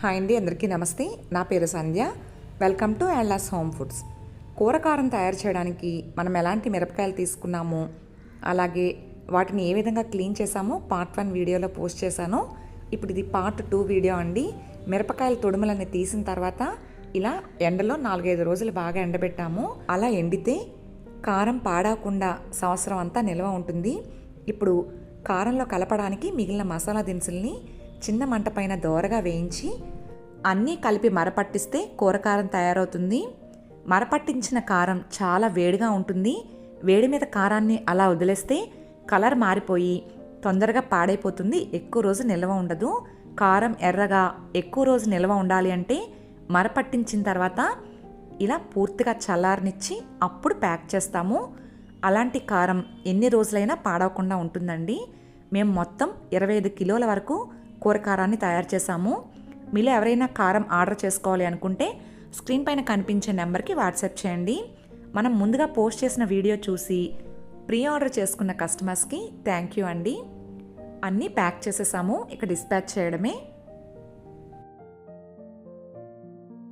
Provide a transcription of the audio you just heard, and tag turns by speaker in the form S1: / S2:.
S1: Hi అండి, అందరికీ నమస్తే. నా పేరు సంధ్య. వెల్కమ్ టు యాడ్లాస్ హోమ్ ఫుడ్స్. కూరకారం తయారు చేయడానికి మనం ఎలాంటి మిరపకాయలు తీసుకున్నామో, అలాగే వాటిని ఏ విధంగా క్లీన్ చేసామో పార్ట్ 1 వీడియోలో పోస్ట్ చేశాను. ఇప్పుడు ఇది పార్ట్ 2 వీడియో అండి. మిరపకాయల తొడుములన్నీ తీసిన తర్వాత ఇలా ఎండలో 4-5 రోజులు బాగా ఎండబెట్టాము. అలా ఎండితే కారం పాడకుండా సంవత్సరం అంతా నిల్వ ఉంటుంది. ఇప్పుడు కారంలో కలపడానికి మిగిలిన మసాలా దినుసుల్ని చిన్న మంట పైన దోరగా వేయించి అన్నీ కలిపి మరపట్టిస్తే కూరకారం తయారవుతుంది. మరపట్టించిన కారం చాలా వేడిగా ఉంటుంది. వేడి మీద కారాన్ని అలా వదిలేస్తే కలర్ మారిపోయి తొందరగా పాడైపోతుంది. ఎక్కువ రోజు నిల్వ ఉండదు. కారం ఎర్రగా ఎక్కువ రోజు నిల్వ ఉండాలి అంటే మరపట్టించిన తర్వాత ఇలా పూర్తిగా చల్లారనిచ్చి అప్పుడు ప్యాక్ చేస్తాము. అలాంటి కారం ఎన్ని రోజులైనా పాడవకుండా ఉంటుందండి. మేము మొత్తం 25 కిలోల వరకు కూరకారాన్ని తయారు చేశాము. మీలో ఎవరైనా కారం ఆర్డర్ చేసుకోవాలి అనుకుంటే స్క్రీన్ పైన కనిపించే నెంబర్కి వాట్సాప్ చేయండి. మనం ముందుగా పోస్ట్ చేసిన వీడియో చూసి ప్రీ ఆర్డర్ చేసుకున్న కస్టమర్స్కి థ్యాంక్ యూ అండి. అన్నీ ప్యాక్ చేసేసాము. ఇక డిస్పాచ్ చేయడమే.